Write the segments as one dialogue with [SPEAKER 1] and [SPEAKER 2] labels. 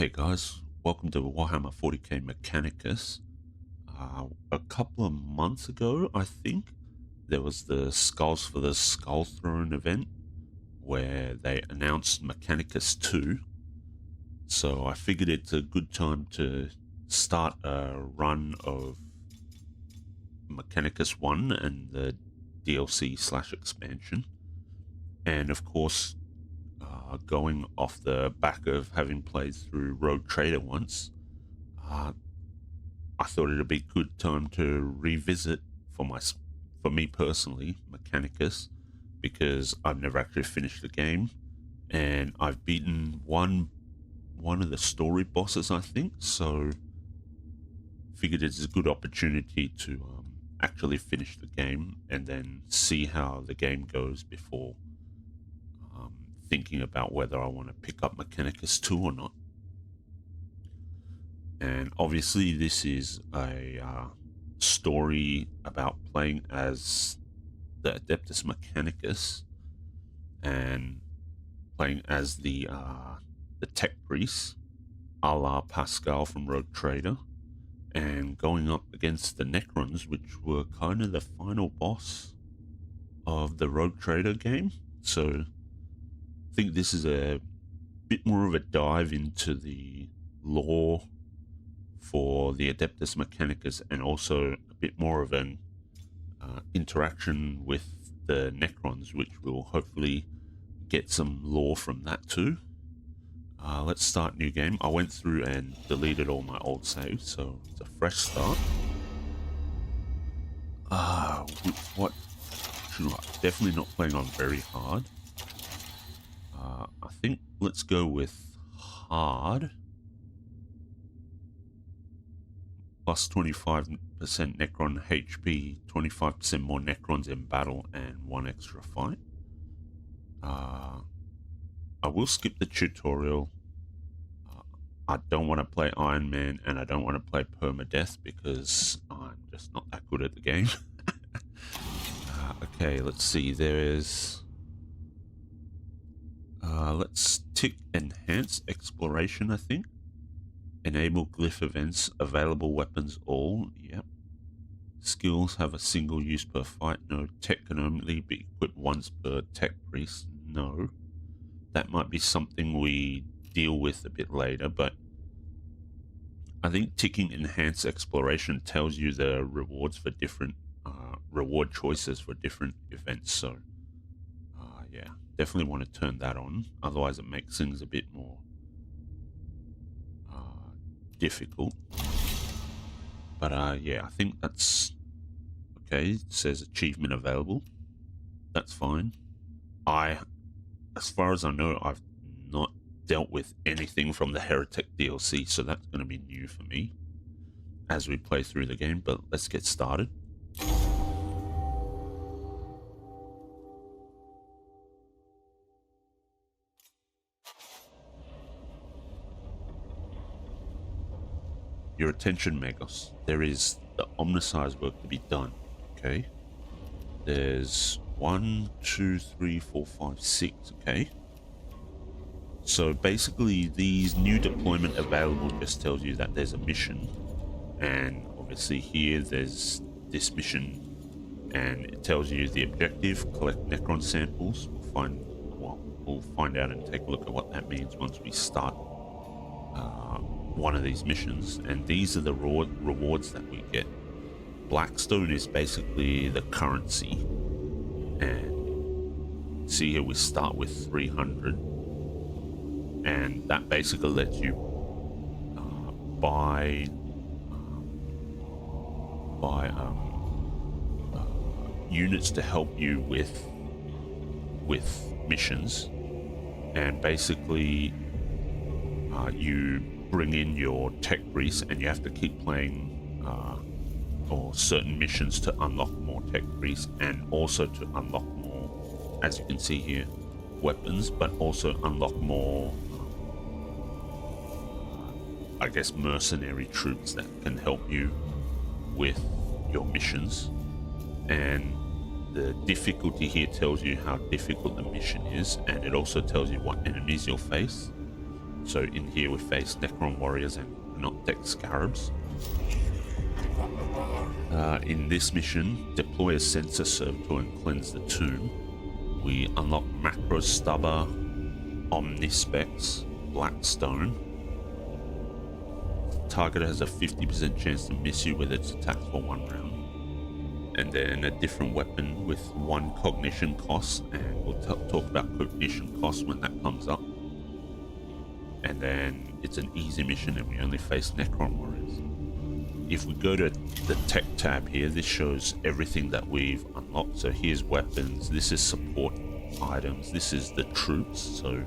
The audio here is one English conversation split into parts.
[SPEAKER 1] Hey guys, welcome to Warhammer 40k Mechanicus. A couple of months ago, I think, there was the Skulls for the Skull Throne event where they announced Mechanicus 2. So I figured it's a good time to start a run of Mechanicus 1 and the DLC slash expansion. And of course, going off the back of having played through Rogue Trader once, uh, I thought it'd be a good time to revisit for me personally, Mechanicus, because I've never actually finished the game, and I've beaten one of the story bosses, I think. So figured it's a good opportunity to actually finish the game and then see how the game goes before thinking about whether I want to pick up Mechanicus 2 or not. And obviously this is a story about playing as the Adeptus Mechanicus and playing as the tech priest, a la Pascal from Rogue Trader, and going up against the Necrons, which were kind of the final boss of the Rogue Trader game. So I think this is a bit more of a dive into the lore for the Adeptus Mechanicus, and also a bit more of an interaction with the Necrons, which will hopefully get some lore from that too. Let's start new game. I went through and deleted all my old saves, so it's a fresh start. What should I? Definitely not playing on very hard. I think let's go with hard. Plus 25% Necron HP, 25% more Necrons in battle, and 1 extra fight. I will skip the tutorial. I don't want to play Iron Man, and I don't want to play Permadeath because I'm just not that good at the game. Okay, let's see. Let's tick Enhance Exploration, I think. Enable glyph events, available weapons all. Yep. Skills have a single use per fight. No. Tech can only be equipped once per tech priest. No. That might be something we deal with a bit later, but I think ticking Enhance Exploration tells you the rewards for different reward choices for different events. So yeah, definitely want to turn that on. Otherwise it makes things a bit more difficult. But yeah, I think that's okay. It says achievement available. That's fine. As far as I know, I've not dealt with anything from the Heretic DLC, so that's going to be new for me as we play through the game. But let's get started. Your attention, Magos. There is the Omnicize work to be done. Okay. There's 1, 2, 3, 4, 5, 6. Okay. So basically, these new deployment available just tells you that there's a mission, and obviously here there's this mission, and it tells you the objective: collect Necron samples. We'll find out and take a look at what that means once we start one of these missions. And these are the rewards that we get. Blackstone is basically the currency, and see here we start with 300, and that basically lets you buy units to help you with missions. And basically you bring in your tech priest, and you have to keep playing or certain missions to unlock more tech priests, and also to unlock more, as you can see here, weapons, but also unlock more I guess mercenary troops that can help you with your missions. And the difficulty here tells you how difficult the mission is, and it also tells you what enemies you'll face. So in here we face Necron warriors and Noctec scarabs. In this mission, deploy a sensor servitor and cleanse the tomb. We unlock Macro Stubber, Omnispecs, Blackstone. Target has a 50% chance to miss you with its attacks for 1 round. And then a different weapon with 1 cognition cost, and we'll talk about cognition cost when that comes up. And then it's an easy mission and we only face Necron warriors. If we go to the tech tab here, this shows everything that we've unlocked. So here's weapons, this is support items, this is the troops, so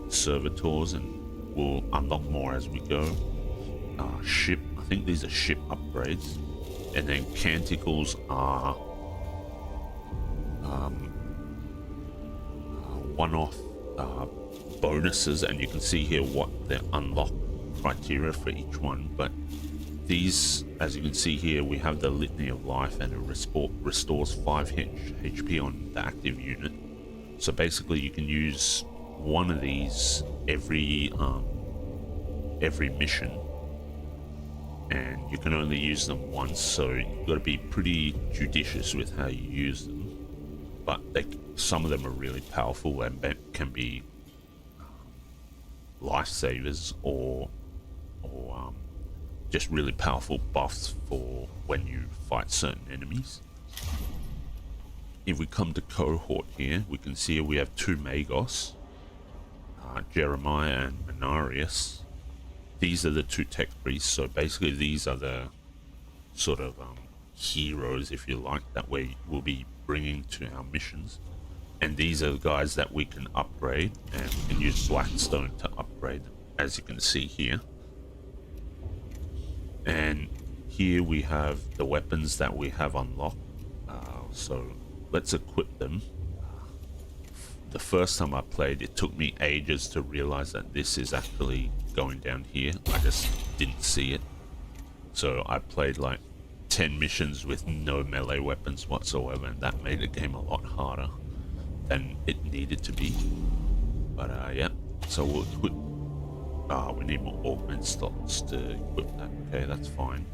[SPEAKER 1] servitors, and we'll unlock more as we go. Ship, I think these are ship upgrades. And then canticles are one-off bonuses, and you can see here what the unlock criteria for each one. But these, as you can see here, we have the Litany of Life, and it restores 5 HP on the active unit. So basically you can use one of these every mission, and you can only use them once, so you've got to be pretty judicious with how you use them. But some of them are really powerful and can be lifesavers or just really powerful buffs for when you fight certain enemies. If we come to cohort here, we can see we have 2 Magos, Jeremiah and Menarius. These are the 2 tech priests, so basically these are the sort of heroes, if you like, that we'll be bringing to our missions. And these are the guys that we can upgrade, and we can use Blackstone to upgrade them, as you can see here. And here we have the weapons that we have unlocked, so let's equip them. The first time I played, it took me ages to realize that this is actually going down here. I just didn't see it. So I played like 10 missions with no melee weapons whatsoever, and that made the game a lot harder than it needed to be. But yeah, so we'll equip. We need more augment slots to equip that. Okay, that's fine.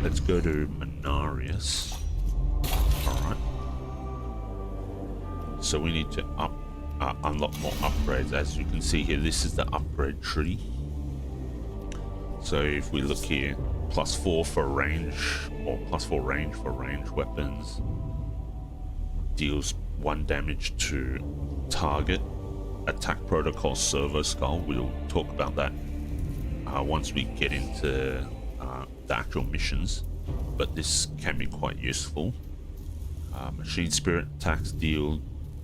[SPEAKER 1] Let's go to Menarius. Alright. So we need to unlock more upgrades. As you can see here, this is the upgrade tree. So if we look here, +4 for range, or +4 range for range weapons, deals 1 damage to target. Attack protocol servo skull, we'll talk about that once we get into the actual missions, but this can be quite useful. Machine spirit attacks deal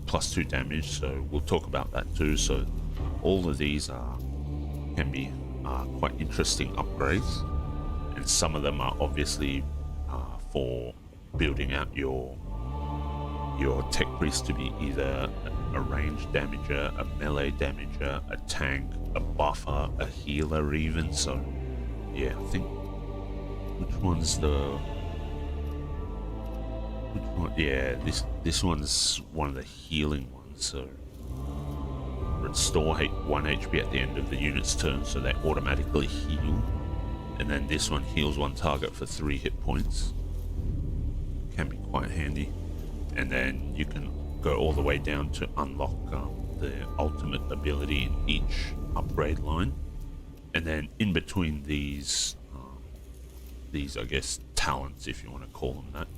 [SPEAKER 1] +2 damage, so we'll talk about that too. So all of these can be quite interesting upgrades, and some of them are obviously for building out your tech priest to be either a range damager, a melee damager, a tank, a buffer, a healer even. So yeah, I think which one's yeah, this one's one of the healing ones. So restore 1 HP at the end of the unit's turn, so they automatically heal. And then this one heals 1 target for 3 hit points. Can be quite handy. And then you can go all the way down to unlock the ultimate ability in each upgrade line. And then in between these I guess talents, if you want to call them that,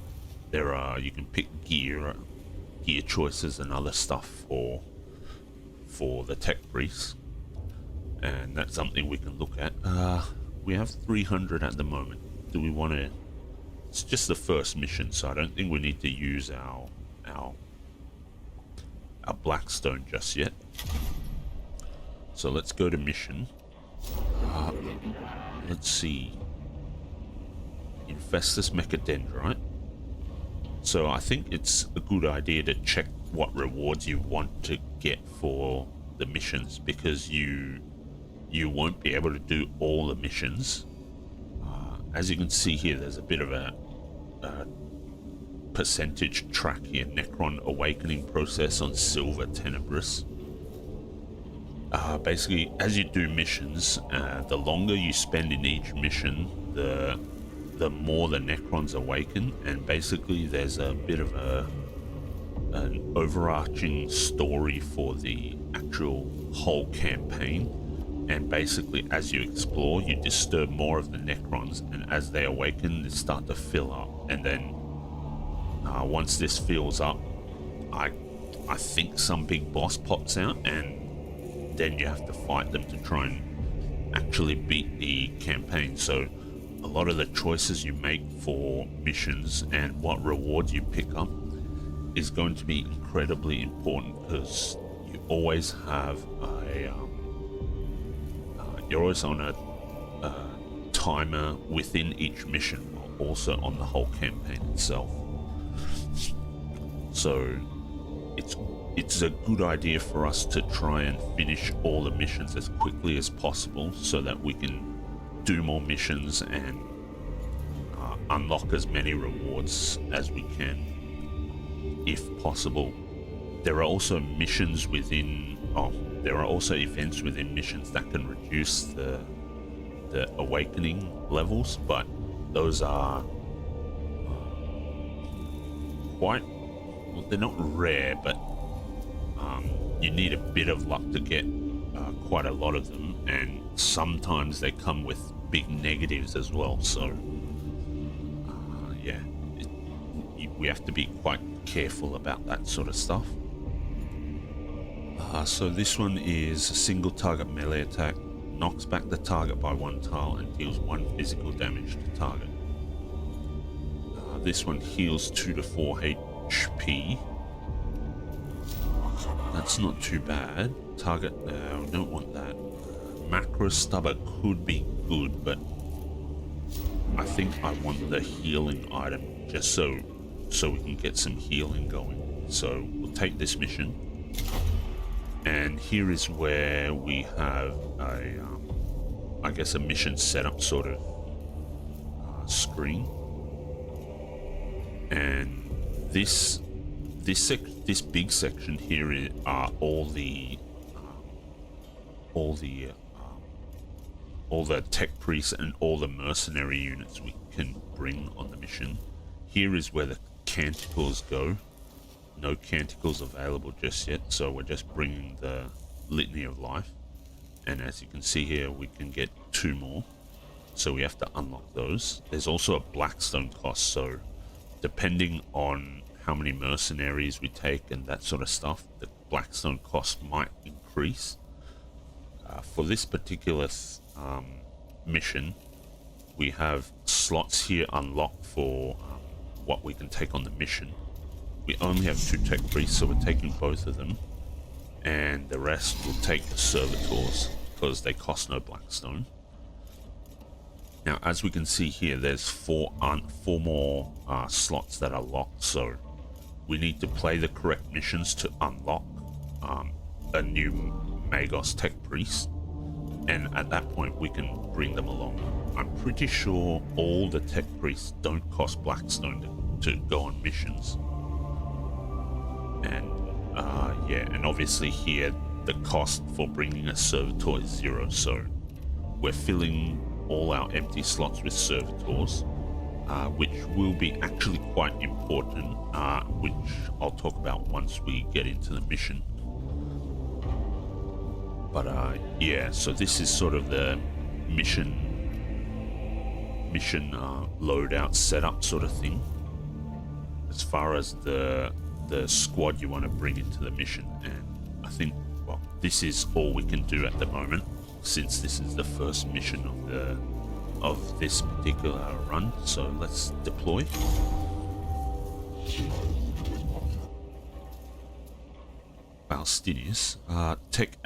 [SPEAKER 1] there are, you can pick gear choices and other stuff for the tech priest, and that's something we can look at. We have 300 at the moment. Do we want to? It's just the first mission, so I don't think we need to use our Blackstone just yet. So let's go to mission. Let's see. Infestus Mechadendrite. So I think it's a good idea to check what rewards you want to get for the missions, because you won't be able to do all the missions. As you can see here, there's a bit of a percentage track here. Necron Awakening Process on Silver Tenebris. Basically, as you do missions, the longer you spend in each mission, the more the Necrons awaken, and basically there's a bit of an overarching story for the actual whole campaign. And basically, as you explore, you disturb more of the Necrons, and as they awaken, they start to fill up. And then once this fills up, I think some big boss pops out, and then you have to fight them to try and actually beat the campaign. So a lot of the choices you make for missions and what rewards you pick up is going to be incredibly important, because you always have you're always on a timer within each mission, while also on the whole campaign itself. So it's a good idea for us to try and finish all the missions as quickly as possible, so that we can do more missions and unlock as many rewards as we can, if possible. There are also missions within there are also events within missions that can reduce the awakening levels, but those are quite, well, they're not rare, but you need a bit of luck to get quite a lot of them, and sometimes they come with big negatives as well. So yeah, we have to be quite careful about that sort of stuff. So this one is a single target melee attack, knocks back the target by 1 tile and deals 1 physical damage to target. This one heals 2 to 4 HP. That's not too bad. Target, we don't want that. Macro stubber could be good, but I think I want the healing item just so we can get some healing going. So we'll take this mission. And here is where we have I guess a mission setup sort of screen. And this big section here are all the tech priests and all the mercenary units we can bring on the mission. Here is where the canticles go. No canticles available just yet, so we're just bringing the Litany of Life, and as you can see here, we can get 2 more, so we have to unlock those. There's also a Blackstone cost, so depending on how many mercenaries we take and that sort of stuff, the Blackstone cost might increase. For this particular mission, we have slots here unlocked for what we can take on the mission. We only have 2 tech priests, so we're taking both of them, and the rest will take the servitors because they cost no Blackstone. Now, as we can see here, there's 4 more slots that are locked, so we need to play the correct missions to unlock a new Magos tech priest, and at that point we can bring them along. I'm pretty sure all the tech priests don't cost Blackstone to go on missions. And yeah, and obviously here the cost for bringing a servitor is 0, so we're filling all our empty slots with servitors, which will be actually quite important, which I'll talk about once we get into the mission. But yeah, so this is sort of the mission loadout setup sort of thing, as far as the squad you want to bring into the mission. And I think, well, this is all we can do at the moment, since this is the first mission of this particular run. So let's deploy. Faustinius, Tech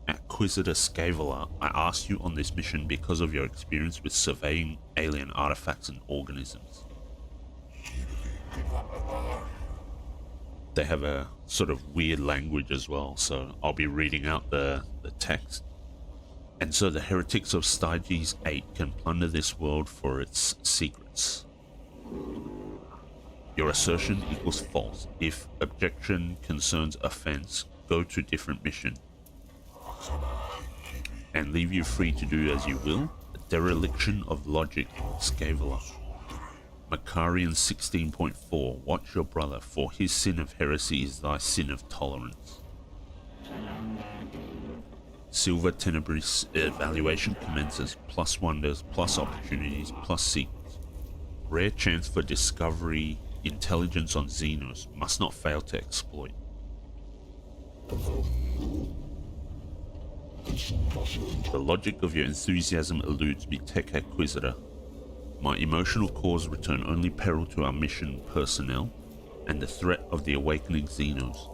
[SPEAKER 1] Acquisitor Scaveler, I asked you on this mission because of your experience with surveying alien artifacts and organisms. They have a sort of weird language as well, so I'll be reading out the text. And so the heretics of Styges 8 can plunder this world for its secrets. Your assertion equals false. If objection concerns offense, go to different mission. and leave you free to do as you will. A dereliction of logic, Scaveler. Macarian 16.4, watch your brother, for his sin of heresy is thy sin of tolerance. Silver Tenebris evaluation commences, plus wonders, plus opportunities, plus secrets. Rare chance for discovery, intelligence on Xenos, must not fail to exploit. The logic of your enthusiasm eludes me, Tech Acquisitor. My emotional cause return only peril to our mission personnel and the threat of the awakening Xenos.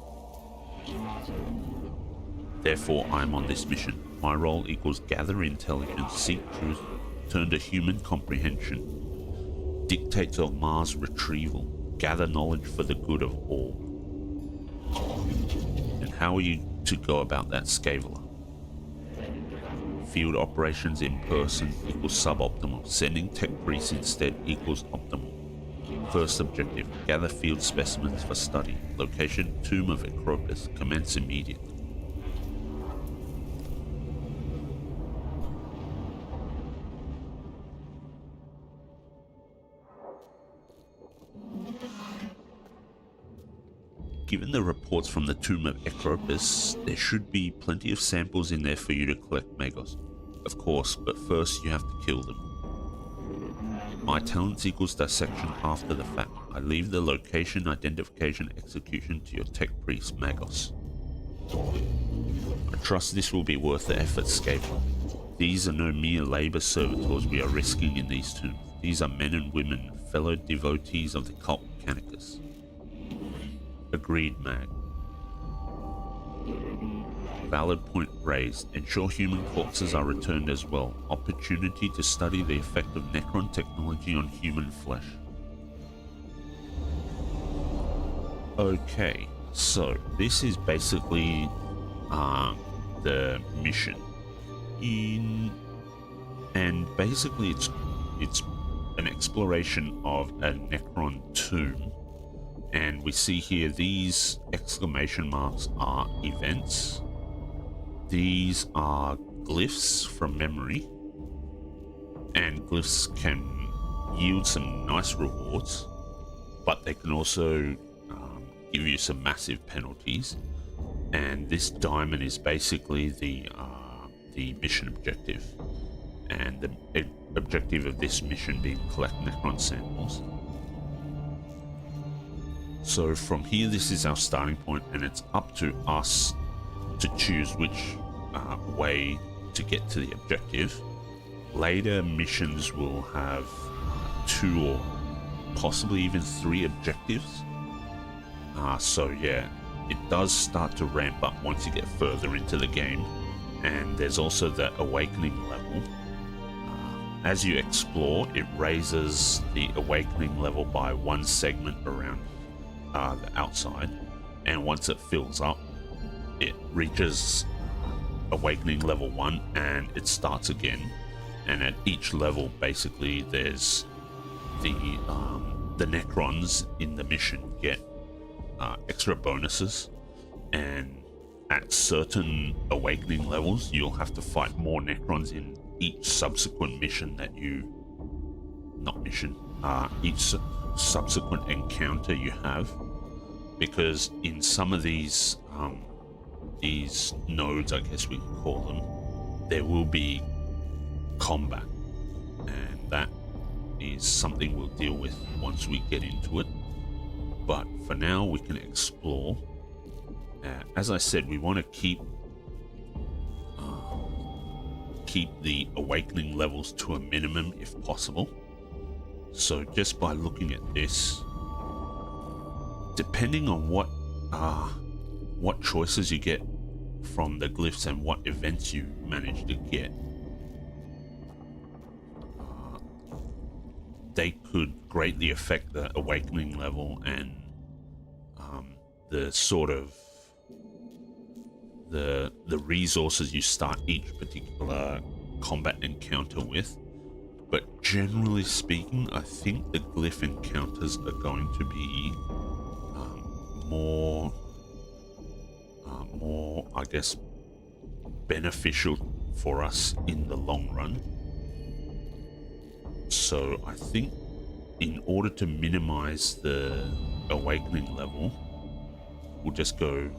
[SPEAKER 1] Therefore, I am on this mission. My role equals gather intelligence, seek truth, turn to human comprehension, dictates of Mars retrieval, gather knowledge for the good of all. And how are you to go about that, Scaveler? Field operations in person equals suboptimal. Sending tech priests instead equals optimal. First objective, gather field specimens for study. Location, Tomb of Acropis. Commence immediately. Given the reports from the Tomb of Acropis, there should be plenty of samples in there for you to collect, Magos. Of course, but first you have to kill them. My talents equals dissection after the fact. I leave the location, identification, execution to your tech priest, Magos. I trust this will be worth the effort, Scaveler. These are no mere labor servitors we are risking in these tombs. These are men and women, fellow devotees of the cult Mechanicus. Agreed, Mag. Valid point raised. Ensure human corpses are returned as well. Opportunity to study the effect of Necron technology on human flesh. Okay, so this is basically the mission. And basically it's an exploration of a Necron tomb. And we see here these exclamation marks are events. These are glyphs from memory. And glyphs can yield some nice rewards, but they can also give you some massive penalties. And this diamond is basically the mission objective. And the objective of this mission being collect Necron samples. So from here, this is our starting point, and it's up to us to choose which way to get to the objective. Later missions will have 2 or possibly even 3 objectives. So yeah, it does start to ramp up once you get further into the game. And there's also the awakening level. As you explore, it raises the awakening level by 1 segment around the outside, and once it fills up, it reaches awakening level 1 and it starts again. And at each level, basically, there's the Necrons in the mission get extra bonuses, and at certain awakening levels, you'll have to fight more Necrons in each subsequent mission that you, each subsequent encounter you have, because in some of these nodes, I guess we can call them, there will be combat, and that is something we'll deal with once we get into it. But for now, we can explore. As I said, we want to keep the awakening levels to a minimum if possible. So just by looking at this, depending on what choices you get from the glyphs and what events you manage to get, they could greatly affect the awakening level and the sort of the resources you start each particular combat encounter with. But generally speaking, I think the glyph encounters are going to be more, I guess, beneficial for us in the long run. So I think in order to minimize the awakening level, we'll just go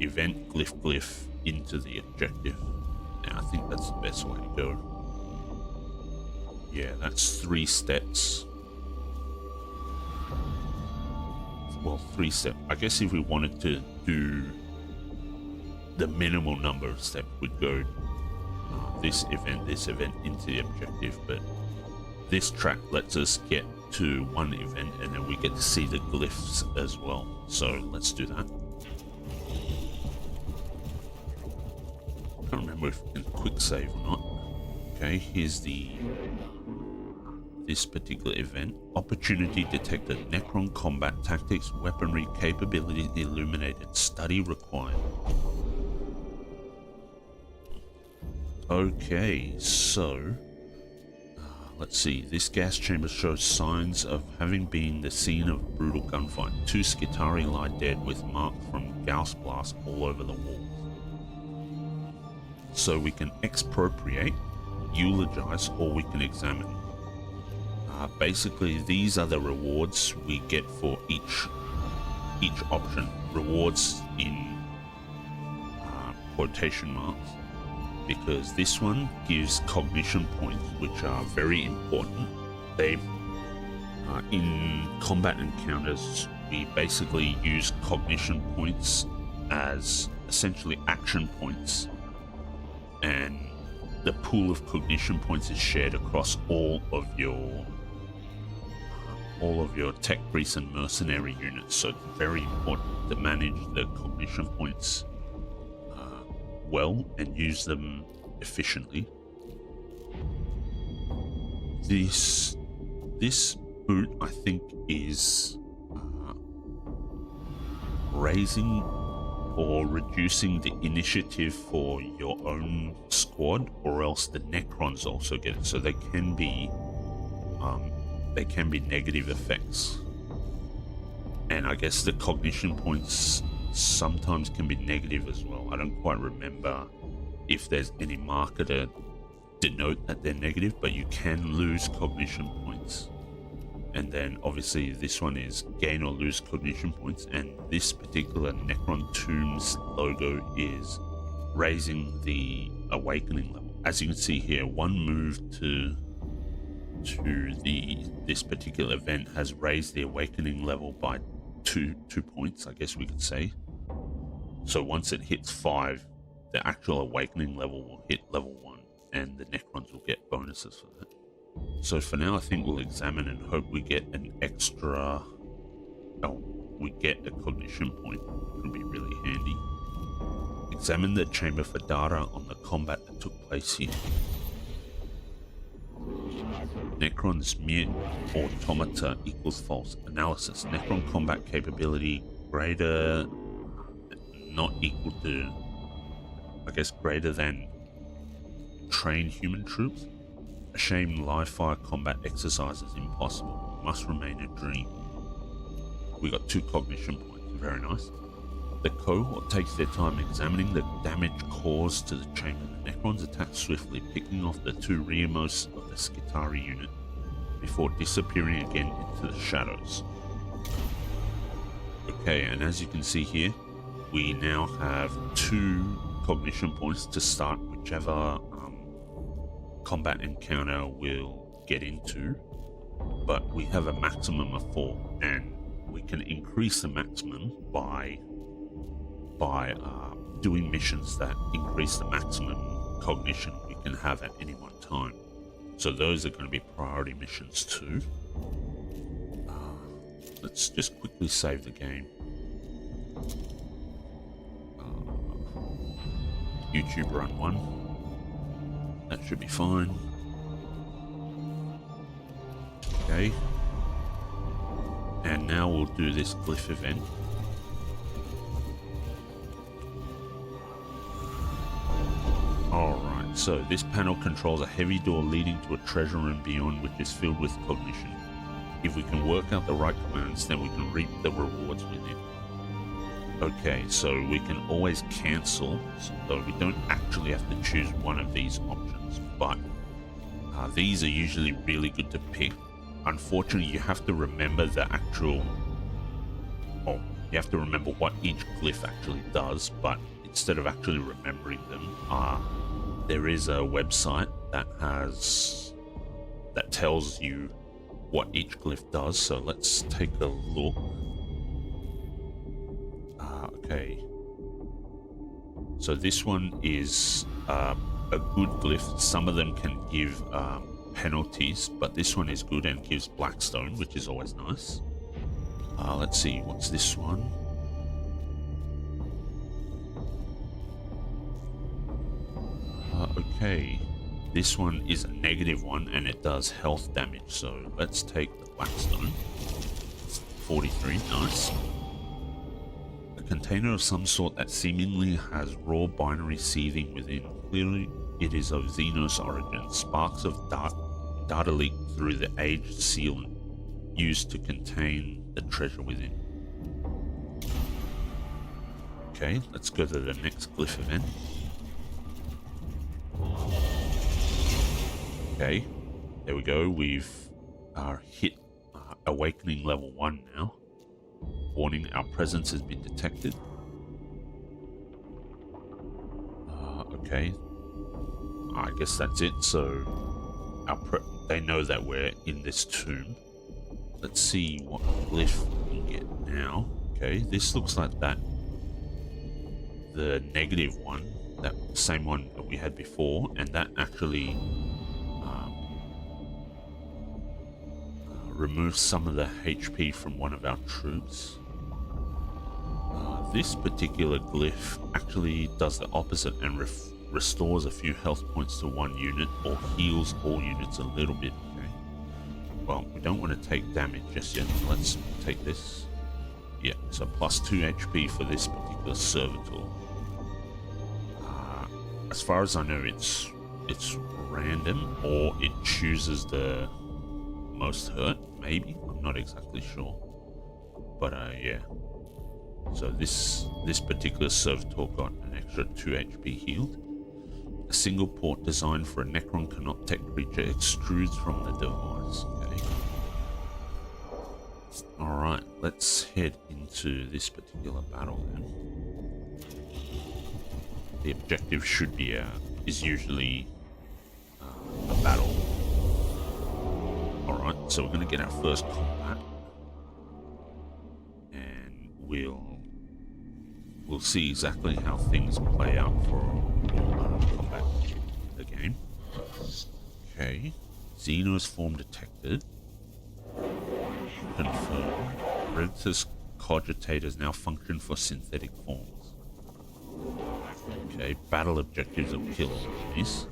[SPEAKER 1] event glyph into the objective. Now I think that's the best way to go. Yeah, that's 3 steps. Well, 3 steps. I guess if we wanted to do the minimal number of steps, we'd go this event into the objective, but this track lets us get to one event and then we get to see the glyphs as well. So let's do that. I can't remember if we can quick save or not. Okay, here's this particular event. Opportunity detected. Necron combat tactics, weaponry capability illuminated. Study required. Okay, so let's see. This gas chamber shows signs of having been the scene of a brutal gunfight. 2 Skitari lie dead with marks from Gauss blast all over the walls. So we can expropriate, eulogize, or we can examine. Basically, these are the rewards we get for each option. Rewards in quotation marks, because this one gives cognition points, which are very important. They in combat encounters, we basically use cognition points as essentially action points, and the pool of cognition points is shared across all of your tech priest and mercenary units. So it's very important to manage the cognition points well and use them efficiently. This boot, I think, is raising or reducing the initiative for your own squad, or else the Necrons also get it. So they can be negative effects. And I guess the cognition points sometimes can be negative as well. I don't quite remember if there's any marker to denote that they're negative, but you can lose cognition points. And then obviously this one is gain or lose cognition points, and this particular Necron Tombs logo is raising the awakening level. As you can see here, one move to this particular event has raised the awakening level by two points, I guess we could say. So once it hits 5, the actual awakening level will hit level 1, and the Necrons will get bonuses for that. So for now, I think we'll examine and hope we get an extra... Oh, we get a cognition point. It would be really handy. Examine the chamber for data on the combat that took place here. Necron's mere automata equals false. Analysis. Necron combat capability greater... not equal to... I guess greater than trained human troops. A shame live fire combat exercise is impossible. Must remain a dream. We got 2 cognition points. Very nice. The cohort takes their time examining the damage caused to the chamber. The Necrons attack swiftly, picking off the 2 rearmost of the Skitari unit before disappearing again into the shadows. Okay, and as you can see here, we now have 2 cognition points to start whichever combat encounter we'll get into, but we have a maximum of 4, and we can increase the maximum by doing missions that increase the maximum cognition we can have at any one time. So those are going to be priority missions too. Let's just quickly save the game. YouTube run 1. That should be fine. Okay. And now we'll do this glyph event. Alright, so this panel controls a heavy door leading to a treasure room beyond, which is filled with cognition. If we can work out the right commands, then we can reap the rewards within. Okay, so we can always cancel, so we don't actually have to choose one of these options, but these are usually really good to pick. Unfortunately, you have to remember the actual, well, you have to remember what each glyph actually does, but instead of actually remembering them, there is a website that tells you what each glyph does. So let's take a look. Okay, so this one is a good glyph. Some of them can give penalties, but this one is good and gives blackstone, which is always nice. Let's see, what's this one? Okay, this one is a negative one and it does health damage, so let's take the blackstone. 43, nice. A container of some sort that seemingly has raw binary seething within. Clearly it is of Xenos origin. Sparks of data leak through the aged sealant used to contain the treasure within. Okay, let's go to the next glyph event. Okay, there we go. We've hit awakening level 1 now. Warning, our presence has been detected. Okay, I guess that's it. So they know that we're in this tomb. Let's see what glyph we can get now. Okay, this looks like the negative one, that same one that we had before, and that actually removes some of the HP from one of our troops. This particular glyph actually does the opposite and restores a few health points to one unit, or heals all units a little bit. Okay. Well, we don't want to take damage just yet. Let's take this. Yeah, so plus 2 HP for this particular servitor. As far as I know, it's random, or it chooses the most hurt, maybe. I'm not exactly sure. But yeah. So this particular servitor got an extra 2 HP healed. A single port designed for a Necron Canoptech creature extrudes from the device. Okay. Alright, let's head into this particular battle then. The objective should be is usually a battle. Alright, so we're going to get our first combat. And we'll see exactly how things play out for combat the game. Okay, Xenos form detected. Confirmed. Predator's cogitators now function for synthetic forms. Okay, battle objectives of kill enemies.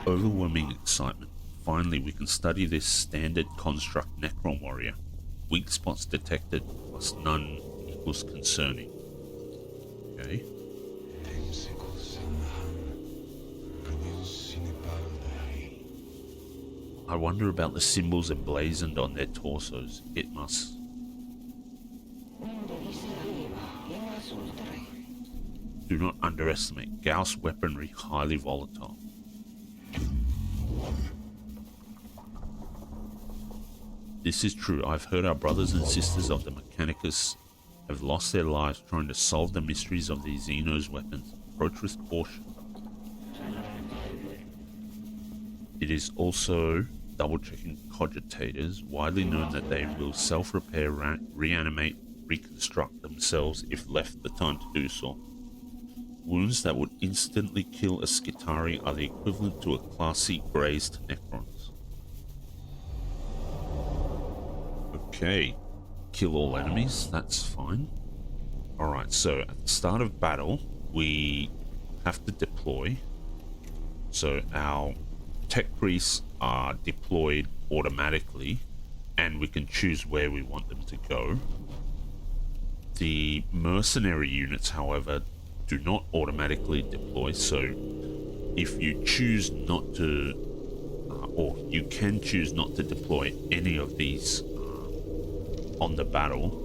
[SPEAKER 1] Overwhelming excitement. Finally, we can study this standard construct Necron warrior. Weak spots detected plus none equals concerning. Okay. I wonder about the symbols emblazoned on their torsos. It must. Do not underestimate. Gauss weaponry highly volatile. This is true. I've heard our brothers and sisters of the Mechanicus have lost their lives trying to solve the mysteries of these Xenos weapons. Approach with caution. It is also double-checking cogitators, widely known that they will self-repair, reanimate, reconstruct themselves if left the time to do so. Wounds that would instantly kill a Skitari are the equivalent to a Class C grazed Necrons. Okay, kill all enemies, that's fine. Alright, so at the start of battle, we have to deploy. So our tech priests are deployed automatically, and we can choose where we want them to go. The mercenary units, however, do not automatically deploy, so if you choose not to, or you can choose not to deploy any of these on the battle,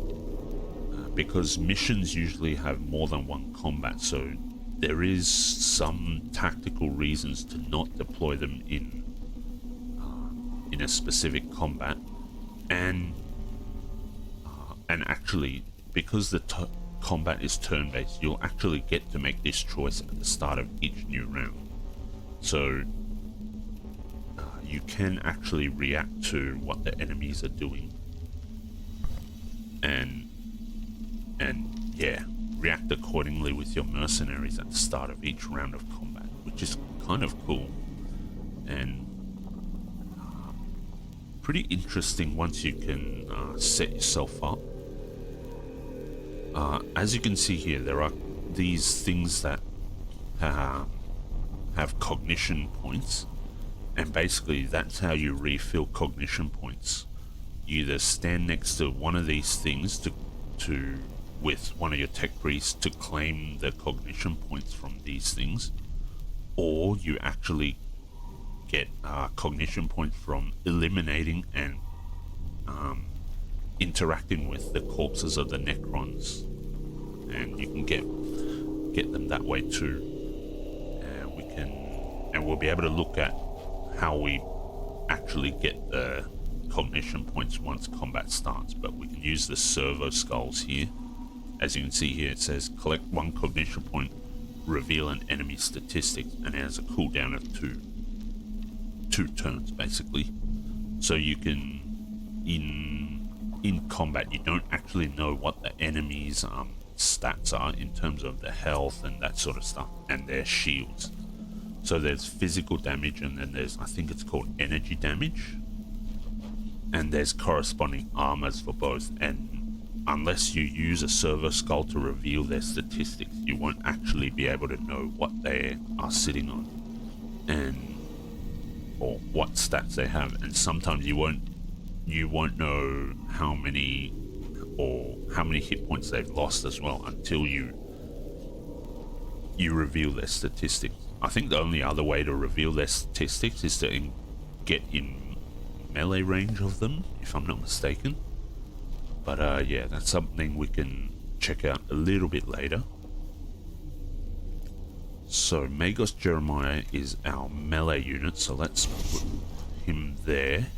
[SPEAKER 1] because missions usually have more than one combat, so there is some tactical reasons to not deploy them in a specific combat, and actually, because the combat is turn-based, you'll actually get to make this choice at the start of each new round. So you can actually react to what the enemies are doing, and yeah, react accordingly with your mercenaries at the start of each round of combat, which is kind of cool and pretty interesting once you can set yourself up. As you can see here, there are these things that have cognition points, and basically that's how you refill cognition points. You either stand next to one of these things to with one of your tech priests to claim the cognition points from these things, or you actually get cognition points from eliminating and interacting with the corpses of the Necrons, and you can get them that way too. And we'll be able to look at how we actually get the cognition points once combat starts. But we can use the servo skulls here. As you can see here, it says collect 1 cognition point, reveal an enemy statistics, and it has a cooldown of two turns basically. So you can in combat, you don't actually know what the enemy's stats are in terms of the health and that sort of stuff, and their shields. So there's physical damage, and then there's, I think it's called energy damage, and there's corresponding armors for both. And unless you use a servo skull to reveal their statistics, you won't actually be able to know what they are sitting on, and or what stats they have. And sometimes you won't know how many hit points they've lost as well until you reveal their statistics. I think the only other way to reveal their statistics is to get in melee range of them, if I'm not mistaken. But yeah, that's something we can check out a little bit later. So Magos Jeremiah is our melee unit, so let's put him there,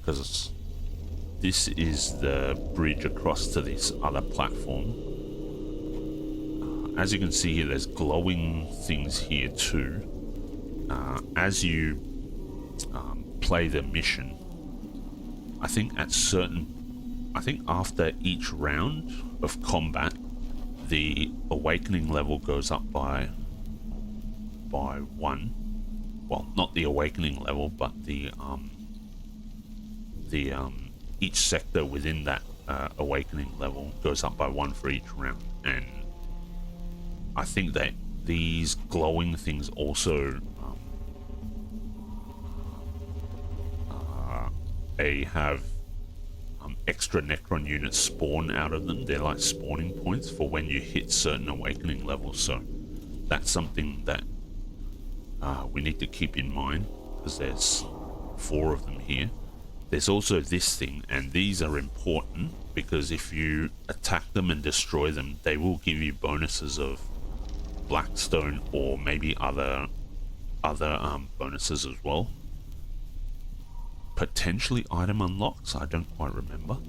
[SPEAKER 1] because this is the bridge across to this other platform. As you can see here, there's glowing things here too. As you play the mission, I think after each round of combat, the awakening level goes up by 1. Well, not the awakening level, but the each sector within that awakening level goes up by 1 for each round. And I think that these glowing things also they have extra Necron units spawn out of them. They're like spawning points for when you hit certain awakening levels. So that's something that we need to keep in mind, because there's 4 of them here. There's also this thing, and these are important because if you attack them and destroy them, they will give you bonuses of Blackstone or maybe other bonuses as well. Potentially item unlocks, I don't quite remember.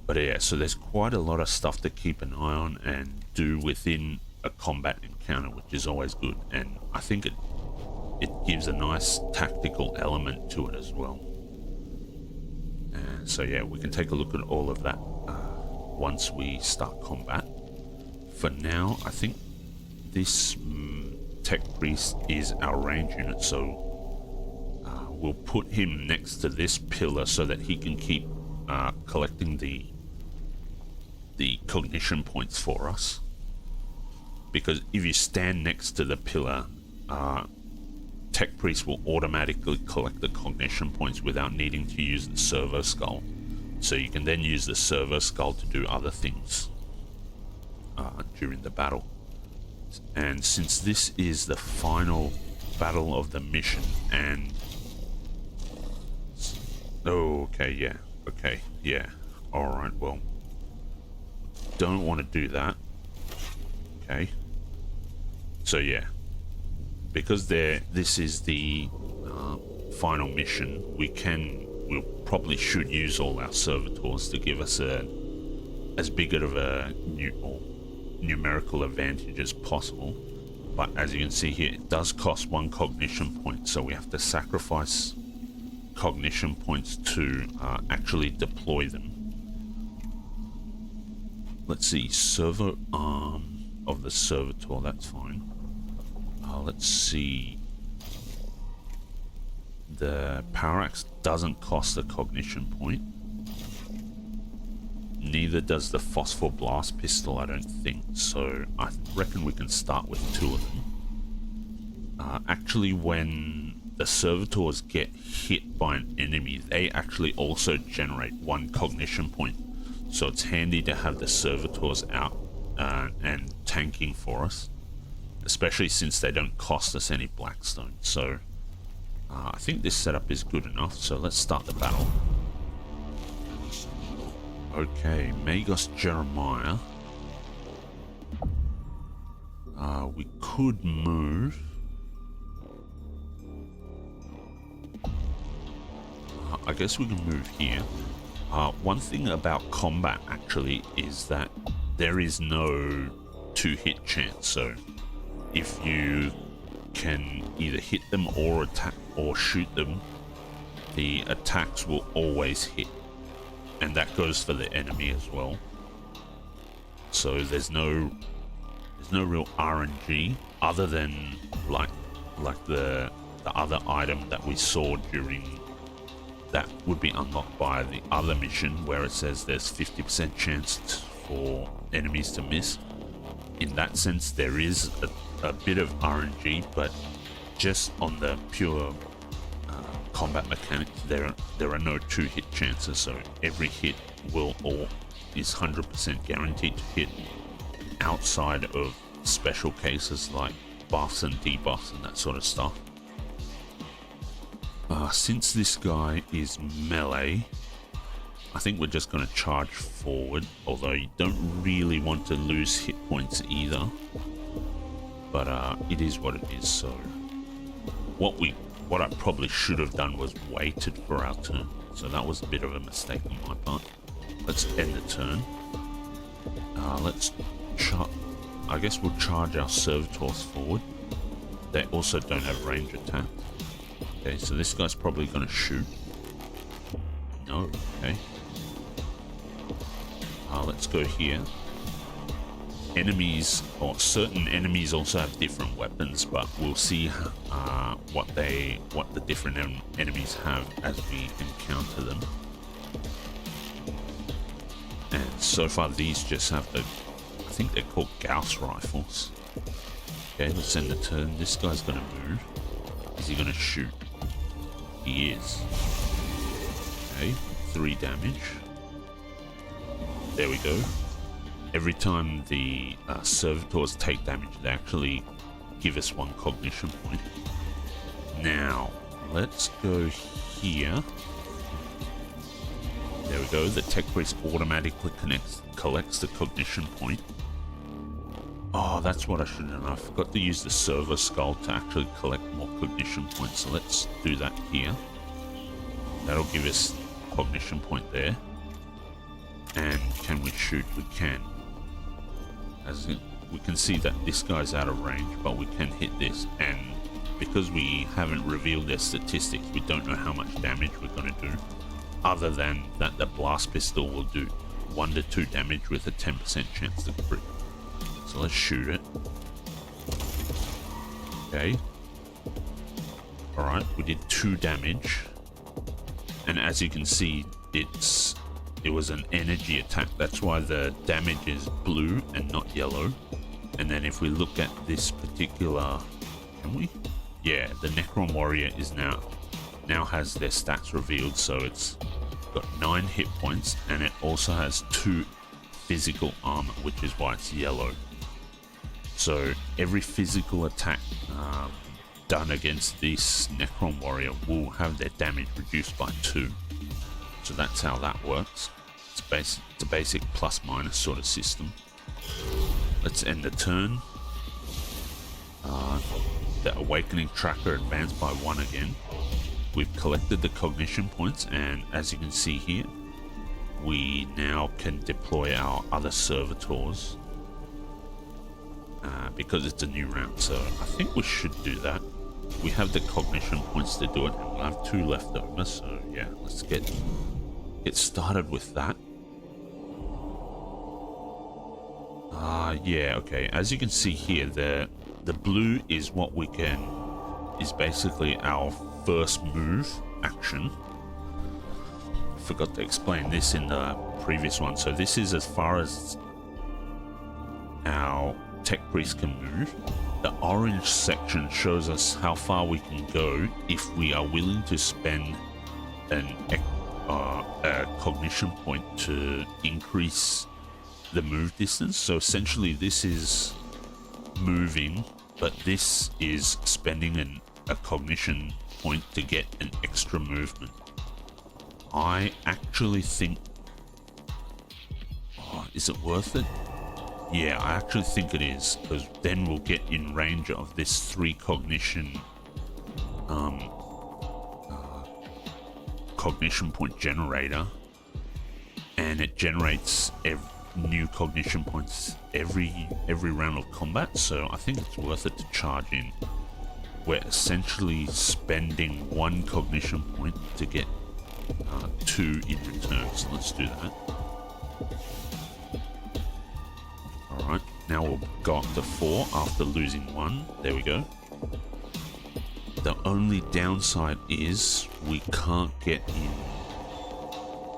[SPEAKER 1] But yeah, so there's quite a lot of stuff to keep an eye on and do within a combat encounter, which is always good. And I think it gives a nice tactical element to it as well. And so yeah, we can take a look at all of that once we start combat. For now, I think this tech priest is our range unit, so we'll put him next to this pillar so that he can keep collecting the cognition points for us. Because if you stand next to the pillar, tech priest will automatically collect the cognition points without needing to use the servo skull. So you can then use the servo skull to do other things during the battle. And since this is the final battle of the mission, and alright, well, don't want to do that. Okay. So yeah, because this is the final mission, we'll probably should use all our servitors to give us as big of a numerical advantage as possible. But as you can see here, it does cost 1 cognition point, so we have to sacrifice cognition points to actually deploy them. Let's see, servo arm of the servitor, that's fine. Let's see. The power axe doesn't cost a cognition point. Neither does the phosphor blast pistol, I don't think. So I reckon we can start with 2 of them. Actually, when the servitors get hit by an enemy, they actually also generate 1 cognition point. So it's handy to have the servitors out and tanking for us, especially since they don't cost us any blackstone. So I think this setup is good enough. So let's start the battle. Okay, Magos Jeremiah. We could move. I guess we can move here. One thing about combat actually is that there is no 2-hit chance. So if you can either hit them or attack or shoot them, the attacks will always hit. And that goes for the enemy as well. So there's no real RNG other than like the other item that we saw during that would be unlocked by the other mission, where it says there's 50% chance for enemies to miss. In that sense, there is a bit of RNG, but just on the pure combat mechanics, there are no 2-hit chances, so every hit is 100% guaranteed to hit, outside of special cases like buffs and debuffs and that sort of stuff. Since this guy is melee, I think we're just going to charge forward, although you don't really want to lose hit points either, but it is what it is. So what I probably should have done was waited for our turn, so that was a bit of a mistake on my part. Let's end the turn. I guess we'll charge our servitors forward. They also don't have range attack. Okay, so this guy's probably going to shoot. No, okay. Let's go here. Enemies, or certain enemies, also have different weapons, but we'll see what the different enemies have as we encounter them. And so far these just have the, I think they're called Gauss rifles. Okay, let's end the turn. This guy's going to move. Is he going to shoot? He is. Okay, 3 damage. There we go. Every time the servitors take damage, they actually give us 1 cognition point. Now, let's go here. There we go. The tech priest automatically collects the cognition point. Oh, that's what I should have done. I forgot to use the server skull to actually collect more cognition points. So let's do that here. That'll give us cognition point there. And can we shoot? We can. As we can see that this guy's out of range, but we can hit this. And because we haven't revealed their statistics, we don't know how much damage we're going to do. Other than that, the blast pistol will do 1 to 2 damage with a 10% chance to crit. So let's shoot it. Okay. Alright, we did 2 damage. And as you can see, it was an energy attack. That's why the damage is blue and not yellow. And then if we look at this particular... Can we? Yeah, the Necron Warrior is now has their stats revealed. So it's got 9 hit points. And it also has 2 physical armor, which is why it's yellow. So every physical attack done against this Necron Warrior will have their damage reduced by 2. So that's how that works. It's a basic plus minus sort of system. Let's end the turn. The awakening tracker advanced by 1 again. We've collected the cognition points, and as you can see here, we now can deploy our other servitors because it's a new round. So I think we should do that. We have the cognition points to do it, and we'll have 2 left over. So yeah, let's get started with that. Yeah, okay. As you can see here, the blue is what we can, is basically our first move action. Forgot to explain this in the previous one. So this is as far as our tech priest can move. The orange section shows us how far we can go if we are willing to spend a cognition point to increase the move distance. So essentially this is moving, but this is spending a cognition point to get an extra movement. I actually think, is it worth it? Yeah, I actually think it is, because then we'll get in range of this 3 cognition cognition point generator, and it generates new cognition points every round of combat. So I think it's worth it to charge in. We're essentially spending 1 cognition point to get 2 in return, so let's do that. Alright, now we'll go up to 4 after losing 1. There we go. The only downside is we can't get in,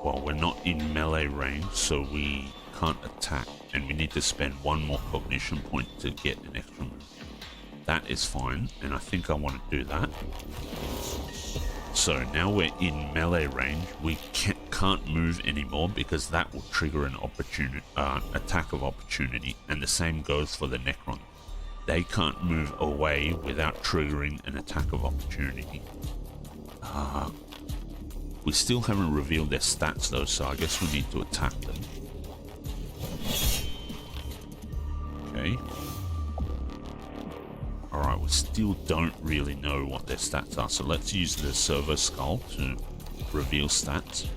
[SPEAKER 1] well, we're not in melee range, so we can't attack, and we need to spend 1 more cognition point to get an extra move. That is fine, and I think I want to do that. So now we're in melee range. We can't move anymore because that will trigger an attack of opportunity, and the same goes for the Necron. They can't move away without triggering an attack of opportunity. We still haven't revealed their stats though, so I guess we need to attack them. Okay. Alright, we still don't really know what their stats are, so let's use the Servo Skull to reveal stats.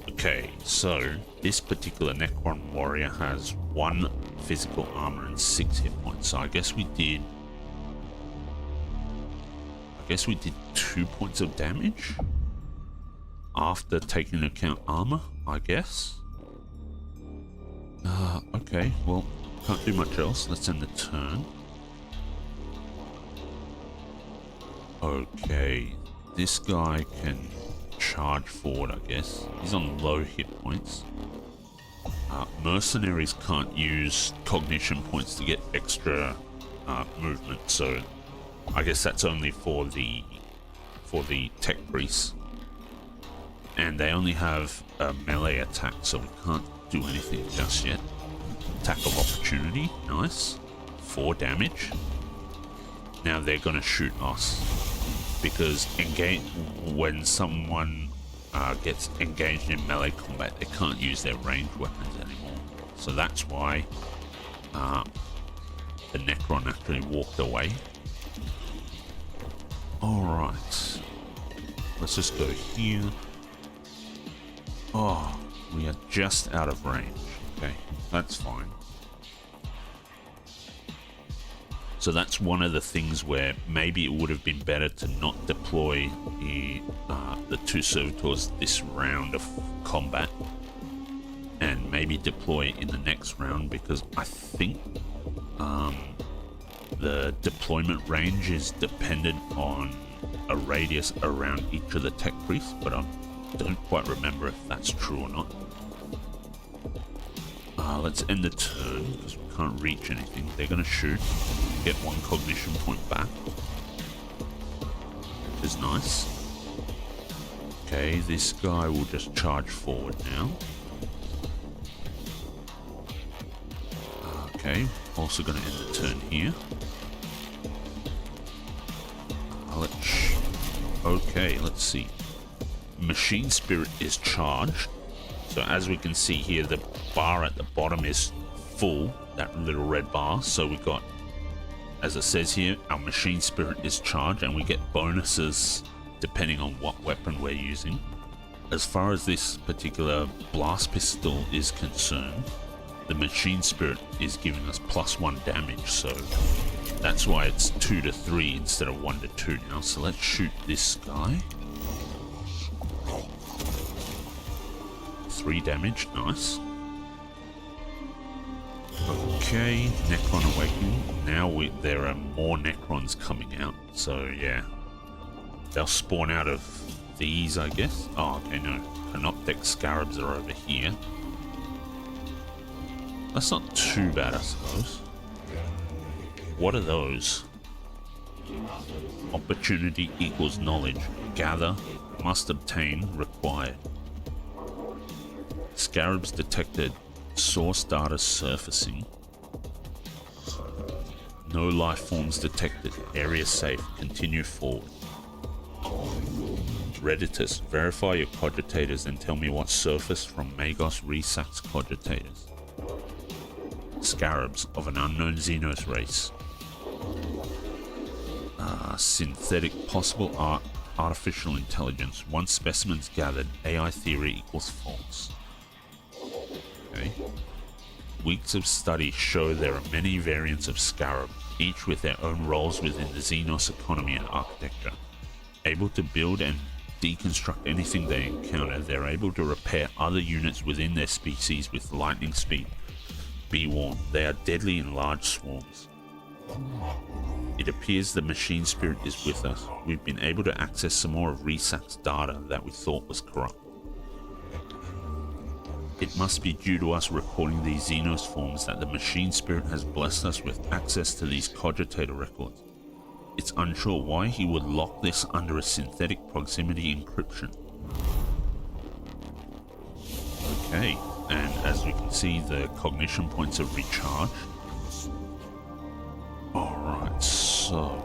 [SPEAKER 1] Okay, so this particular Necron warrior has 1 physical armor and 6 hit points. So I guess we did 2 points of damage after taking into account armor, I guess. Okay, well, can't do much else. Let's end the turn. Okay, this guy can charge forward, I guess. He's on low hit points. Mercenaries can't use cognition points to get extra movement, so I guess that's only for the tech priests. And they only have a melee attack, so we can't do anything just yet. Attack of opportunity, nice. 4 damage. Now they're gonna shoot us, because when someone gets engaged in melee combat, they can't use their ranged weapons anymore. So that's why the Necron actually walked away. Alright. Let's just go here. Oh, we are just out of range. Okay, that's fine. So that's one of the things where maybe it would have been better to not deploy the 2 servitors this round of combat, and maybe deploy in the next round, because I think the deployment range is dependent on a radius around each of the tech priests, but I don't quite remember if that's true or not. Let's end the turn because we can't reach anything. They're going to shoot, get 1 cognition point back, which is nice. Okay, this guy will just charge forward now. Okay, also going to end the turn here. Okay, let's see. Machine Spirit is charged, So as we can see here, the bar at the bottom is full, that little red bar. So we got, as it says here, our machine spirit is charged, and we get bonuses depending on what weapon we're using. As far as this particular blast pistol is concerned, the machine spirit is giving us +1 damage, so that's why it's 2 to 3 instead of 1 to 2 now. So let's shoot this guy. 3 damage, nice. Okay, Necron awakening. Now there are more Necrons coming out, so yeah. They'll spawn out of these, I guess. Oh, okay, no. Canoptech scarabs are over here. That's not too bad, I suppose. What are those? Opportunity equals knowledge. Gather, must obtain, required. Scarabs detected. Source data surfacing. No life forms detected. Area safe. Continue forward. Redditus. Verify your cogitators and tell me what surfaced from Magos Resac's cogitators. Scarabs of an unknown Xenos race. Synthetic possible artificial intelligence. Once specimens gathered, AI theory equals false. Okay. Weeks of study show there are many variants of Scarab, each with their own roles within the Xenos economy and architecture. Able to build and deconstruct anything they encounter, they're able to repair other units within their species with lightning speed. Be warned, they are deadly in large swarms. It appears the machine spirit is with us. We've been able to access some more of Resac's data that we thought was corrupt. It must be due to us recording these Xenos forms that the machine spirit has blessed us with access to these cogitator records. It's unsure why he would lock this under a synthetic proximity encryption. Okay, and as we can see, the cognition points have recharged. Alright, so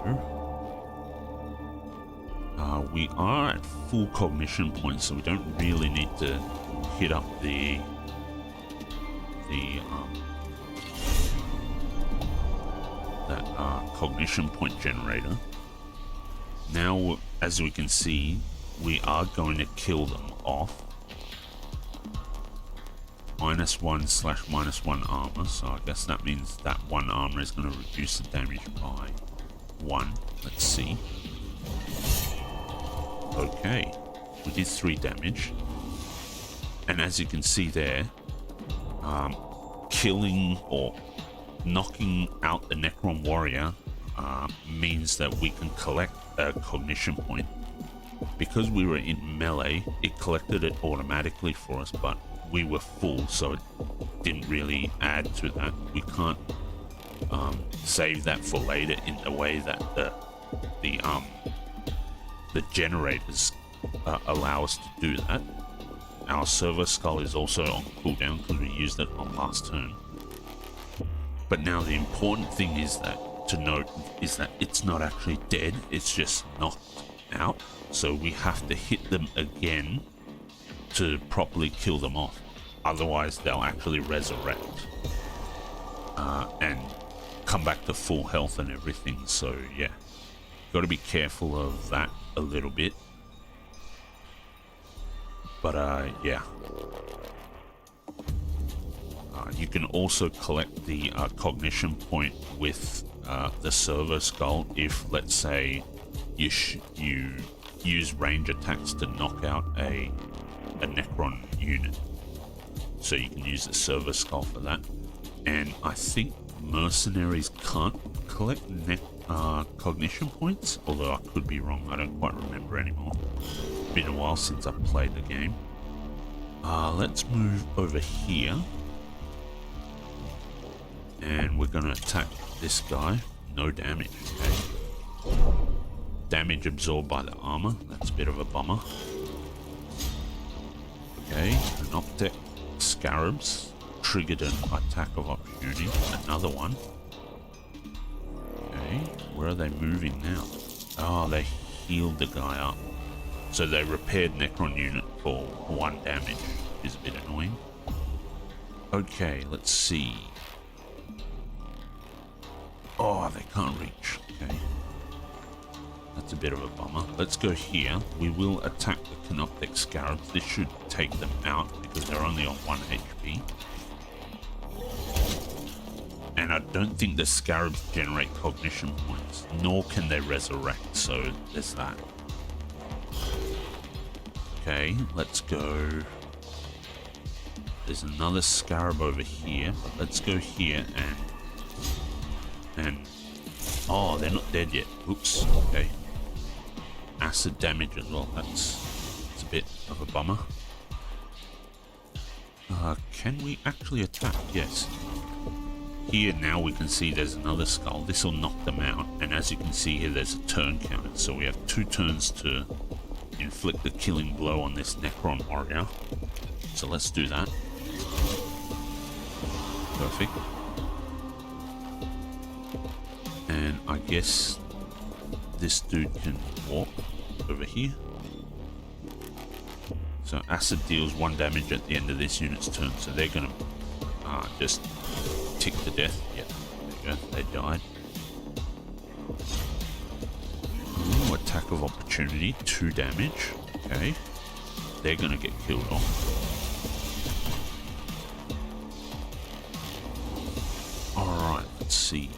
[SPEAKER 1] we are at full cognition points, so we don't really need to hit up the cognition point generator. Now, as we can see, we are going to kill them off. -1/-1 armor, so I guess that means that 1 armor is going to reduce the damage by 1. Let's see. Okay, we did 3 damage. And as you can see there, killing or knocking out the Necron warrior means that we can collect a cognition point. Because we were in melee, it collected it automatically for us, but we were full, so it didn't really add to that. We can't save that for later in the way that the generators allow us to do that. Our server skull is also on cooldown because we used it on last turn. But now the important thing is that to note is that it's not actually dead, it's just knocked out. So we have to hit them again to properly kill them off. Otherwise they'll actually resurrect and come back to full health and everything. So yeah, got to be careful of that a little bit. But yeah, you can also collect the cognition point with the server skull if, let's say, you use range attacks to knock out a Necron unit. So you can use the server skull for that. And I think mercenaries can't collect cognition points, although I could be wrong. I don't quite remember anymore. Been a while since I've played the game. Let's move over here. And we're gonna attack this guy. No damage, okay. Damage absorbed by the armor. That's a bit of a bummer. Okay, Canoptech scarabs triggered an attack of opportunity. Another one. Okay, where are they moving now? Oh, they healed the guy up. So they repaired Necron unit for 1 damage. is a bit annoying. Okay, let's see. Oh, they can't reach. Okay. That's a bit of a bummer. Let's go here. We will attack the Canoptic Scarabs. This should take them out because they're only on 1 HP. And I don't think the Scarabs generate cognition points, nor can they resurrect, so there's that. Okay, let's go. There's another Scarab over here, but let's go here and oh, they're not dead yet. Oops, okay. Acid damage as well, it's a bit of a bummer. Can we actually attack? Yes. Here now we can see there's another skull. This will knock them out, and as you can see here, there's a turn counter. So we have 2 turns to inflict the killing blow on this Necron warrior. So let's do that. Perfect. And I guess this dude can walk over here. So acid deals 1 damage at the end of this unit's turn, so they're gonna just tick to death. Yep, there you go, they died. Ooh, attack of opportunity, 2 damage. Okay, they're gonna get killed off. Alright, let's see.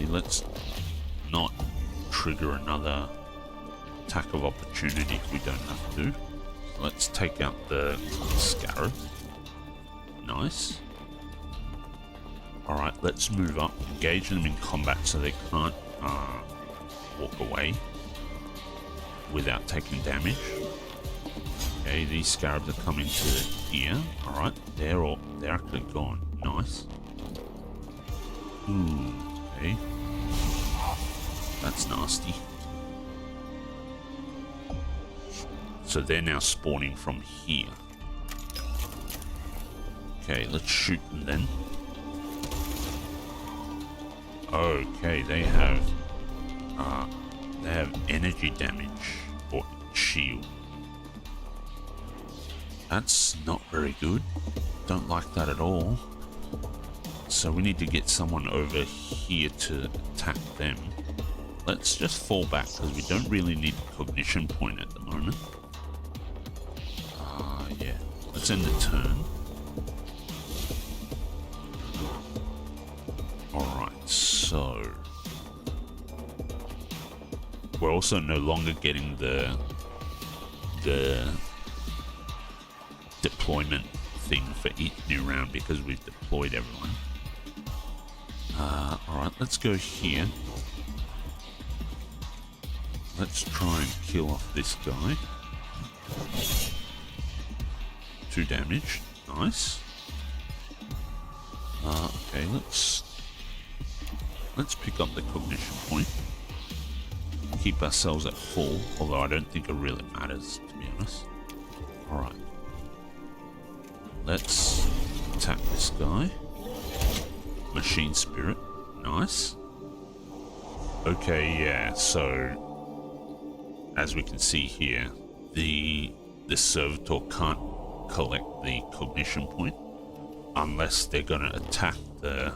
[SPEAKER 1] Let's not trigger another attack of opportunity if we don't have to. Let's take out the Scarab. Nice. Alright, let's move up, engage them in combat so they can't walk away without taking damage. Okay, these Scarabs are coming to here. Alright, they're actually gone. Nice. Ooh, okay. That's nasty. So they're now spawning from here. Okay, let's shoot them then. Okay, they have energy damage or shield. That's not very good. Don't like that at all. So we need to get someone over here to attack them. Let's just fall back because we don't really need a cognition point at the moment. Yeah. Let's end the turn. Alright, so we're also no longer getting the deployment thing for each new round because we've deployed everyone. Alright, let's go here. Let's try and kill off this guy. 2 damage. Nice. Okay, let's pick up the cognition point. Keep ourselves at full, although I don't think it really matters, to be honest. Alright. Let's attack this guy. Machine Spirit. Nice. Okay, yeah, so as we can see here, the Servitor can't collect the cognition point unless they're gonna attack the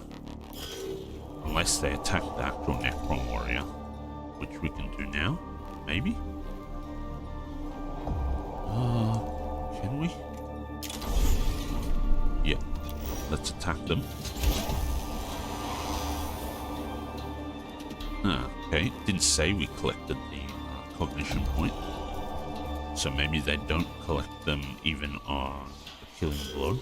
[SPEAKER 1] actual Necron warrior, which we can do now, maybe. Can we? Yeah, let's attack them. Okay, didn't say we collected the cognition point, so maybe they don't collect them even on a killing blow.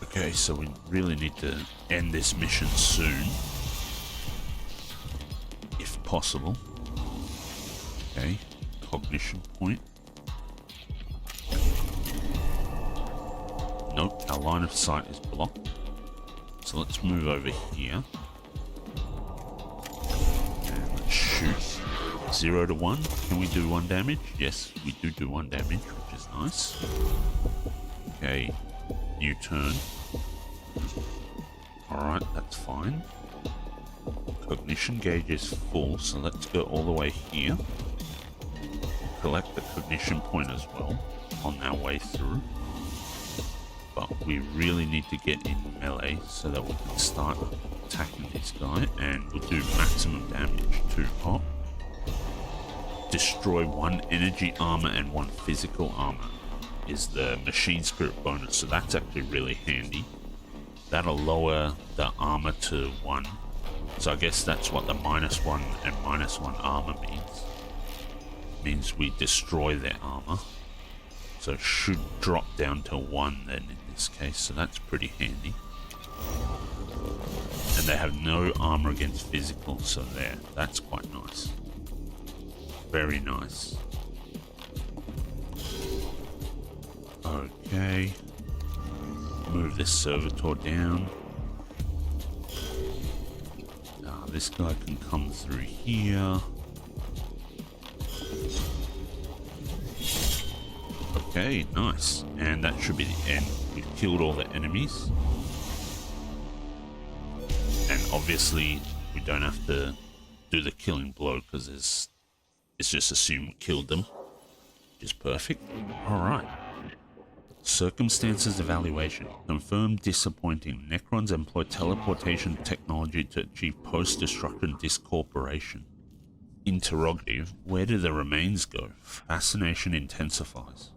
[SPEAKER 1] Okay, so we really need to end this mission soon, if possible. Okay, cognition point. Nope, our line of sight is blocked. So let's move over here. And let's shoot. 0 to 1. Can we do 1 damage? Yes, we do 1 damage, which is nice. Okay, new turn. Alright, that's fine. Cognition gauge is full, so let's go all the way here. collect the cognition point as well on our way through. But we really need to get in melee so that we can start attacking this guy, and we'll do maximum damage to pop. Destroy 1 energy armor and 1 physical armor is the machine spirit bonus, so that's actually really handy. That'll lower the armor to 1. So I guess that's what the -1 and -1 armor means. Means we destroy their armor. So it should drop down to 1 then in this case, so that's pretty handy. And they have no armor against physical, so that's quite nice. Very nice. Okay. Move this servitor down. This guy can come through here. Okay, nice. And that should be the end. We've killed all the enemies. And obviously, we don't have to do the killing blow because it's just assumed we killed them. Which is perfect. Alright. Circumstances evaluation. Confirmed disappointing. Necrons employ teleportation technology to achieve post-destruction discorporation. Interrogative. Where do the remains go? Fascination intensifies.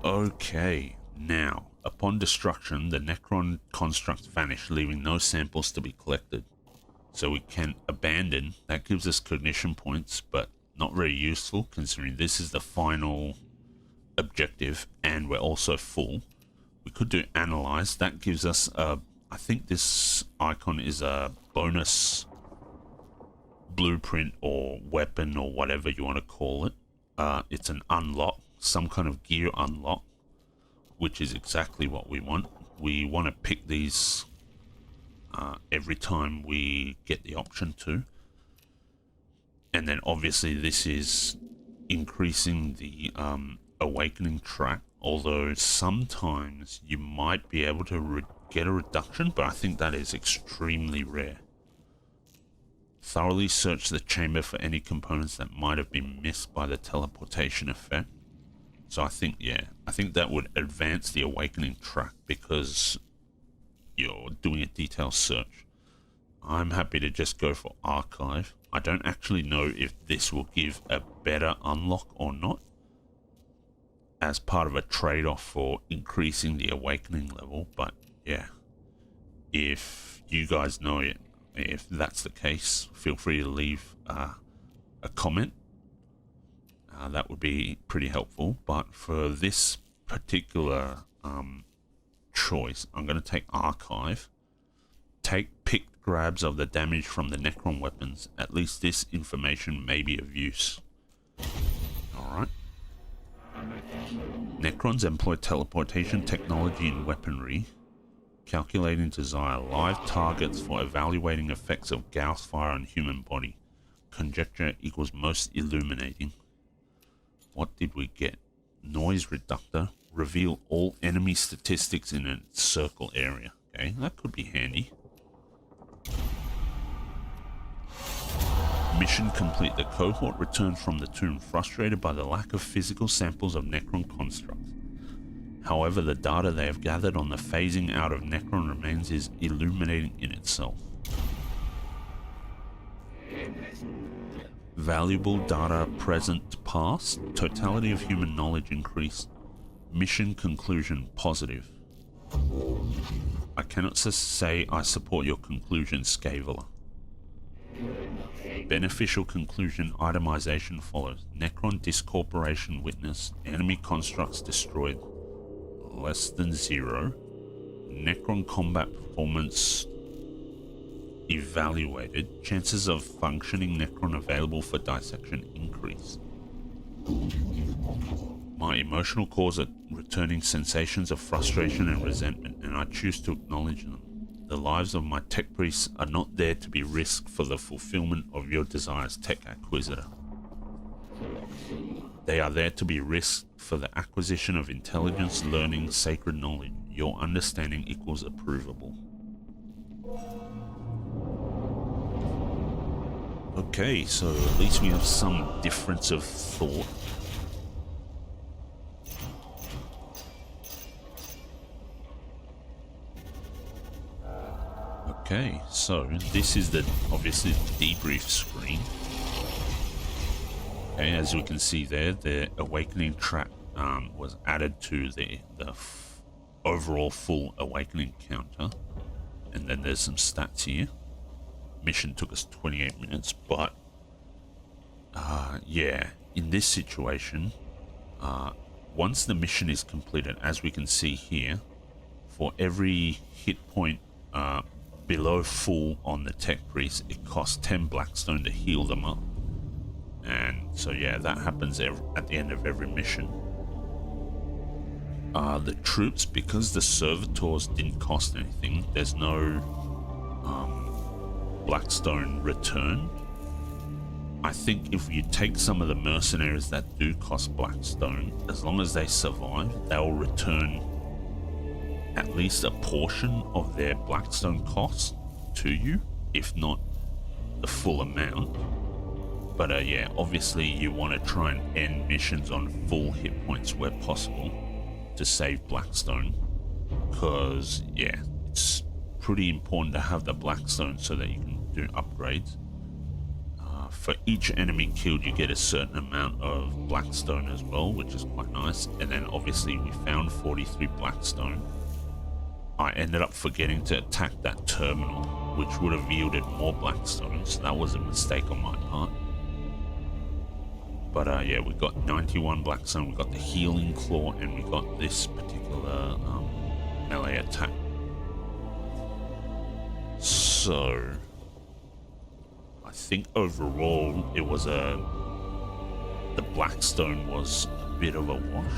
[SPEAKER 1] Okay, now, upon destruction, the Necron constructs vanish, leaving no samples to be collected. So we can abandon. That gives us cognition points, but not very useful considering this is the final objective and we're also full. We could do analyze. That gives us I think this icon is a bonus blueprint or weapon or whatever you want to call it. It's an unlock, some kind of gear unlock, which is exactly what we want. We want to pick these every time we get the option to. And then obviously this is increasing the awakening track, although sometimes you might be able to get a reduction, but I think that is extremely rare. Thoroughly search the chamber for any components that might have been missed by the teleportation effect. So I think, yeah, I think that would advance the awakening track because you're doing a detailed search. I'm happy to just go for archive. I don't actually know if this will give a better unlock or not as part of a trade-off for increasing the awakening level, but yeah, if you guys know it, if that's the case, feel free to leave a comment. That would be pretty helpful, but for this particular choice, I'm going to take archive. Take picked grabs of the damage from the Necron weapons. At least this information may be of use. Alright. Necrons employ teleportation technology in weaponry. Calculating desire. Live targets for evaluating effects of Gauss fire on human body. Conjecture equals most illuminating. What did we get? Noise reductor. Reveal all enemy statistics in a circle area. Okay, that could be handy. Mission complete. The cohort returned from the tomb frustrated by the lack of physical samples of Necron constructs. However, the data they have gathered on the phasing out of Necron remains is illuminating in itself. Valuable data present past. Totality of human knowledge increased. Mission conclusion positive. I cannot say I support your conclusion, Scaveler. Beneficial conclusion itemization follows. Necron discorporation witnessed. Enemy constructs destroyed. Less than 0. Necron combat performance evaluated. Chances of functioning Necron available for dissection increased. My emotional cause are returning sensations of frustration and resentment, and I choose to acknowledge them. The lives of my tech priests are not there to be risked for the fulfillment of your desires, Tech Acquisitor. They are there to be risked for the acquisition of intelligence, learning, sacred knowledge. Your understanding equals approvable. Okay, so at least we have some difference of thought. Okay, so this is the obviously the debrief screen. Okay, as we can see there, the awakening track was added to the overall full awakening counter, and then there's some stats here. Mission took us 28 minutes, but yeah, in this situation, once the mission is completed, as we can see here, for every hit point below full on the tech priest, it costs 10 blackstone to heal them up. And so yeah, that happens at the end of every mission. The troops, because the servitors didn't cost anything, there's no blackstone return. I think if you take some of the mercenaries that do cost blackstone, as long as they survive, they'll return at least a portion of their blackstone cost to you, if not the full amount. But yeah, obviously you want to try and end missions on full hit points where possible to save blackstone, because yeah, it's pretty important to have the blackstone so that you can do upgrades. For each enemy killed, you get a certain amount of blackstone as well, which is quite nice. And then obviously we found 43 blackstone. I ended up forgetting to attack that terminal, which would have yielded more blackstone, so that was a mistake on my part. But yeah, we got 91 blackstone, we got the healing claw, and we got this particular melee attack. So I think overall it was the blackstone was a bit of a wash.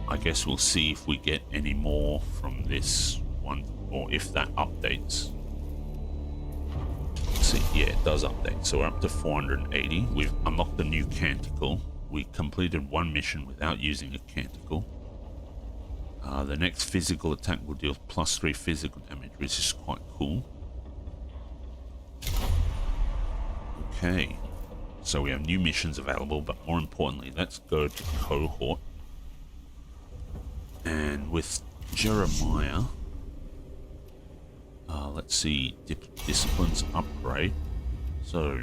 [SPEAKER 1] I guess we'll see if we get any more from this one, or if that updates. Let's see, yeah, it does update. So we're up to 480. We've unlocked a new canticle. We completed one mission without using a canticle. The next physical attack will deal +3 physical damage, which is quite cool. Okay, so we have new missions available, but more importantly, let's go to cohort. And with Jeremiah, let's see, disciplines upgrade. So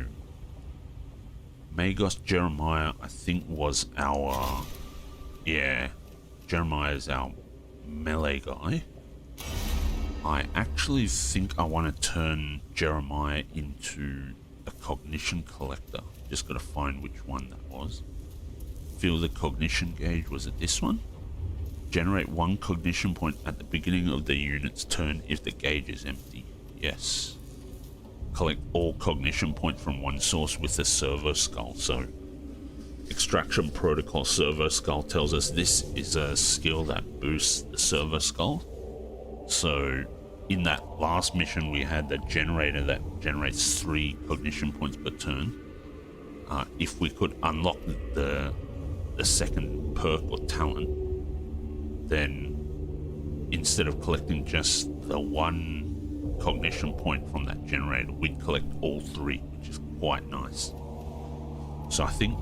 [SPEAKER 1] Magos Jeremiah, I think, was our, yeah, Jeremiah is our melee guy. I actually think I want to turn Jeremiah into a cognition collector. Just got to find which one that was. Fill the cognition gauge. Was it this one? Generate 1 cognition point at the beginning of the unit's turn if the gauge is empty. Yes. Collect all cognition points from one source with the servo skull. So extraction protocol servo skull tells us this is a skill that boosts the servo skull. So in that last mission we had the generator that generates 3 cognition points per turn. If we could unlock the second perk or talent, then instead of collecting just the 1 cognition point from that generator, we'd collect all 3, which is quite nice. So I think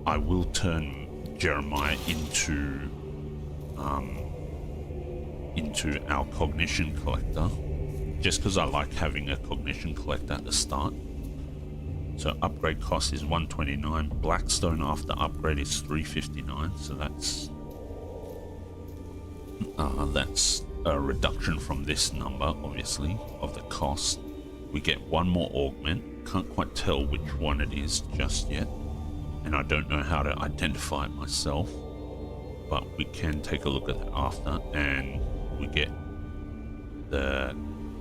[SPEAKER 1] I will turn Jeremiah into our cognition collector, just because I like having a cognition collector at the start. So upgrade cost is 129. Blackstone after upgrade is 359. So that's a reduction from this number, obviously, of the cost. We get 1 more augment. Can't quite tell which one it is just yet, and I don't know how to identify it myself, but we can take a look at that after. And we get the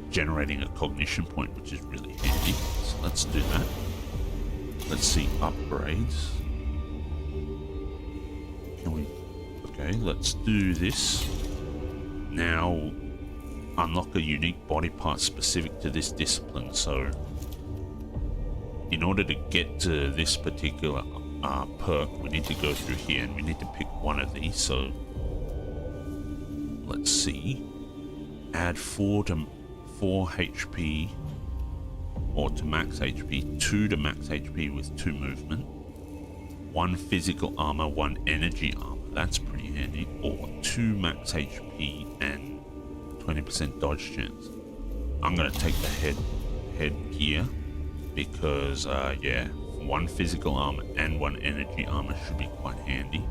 [SPEAKER 1] generating a cognition point, which is really handy. So let's do that. Let's see, upgrades. Can we? Okay, let's do this. Now unlock a unique body part specific to this discipline. So in order to get to this particular perk, we need to go through here and we need to pick one of these. So let's see, add 4 HP or to max HP, 2 to max HP with 2 movement, 1 physical armor, 1 energy armor. That's pretty handy. Or 2 max HP and 20% dodge chance. I'm gonna take the headgear because yeah, 1 physical armor and 1 energy armor should be quite handy.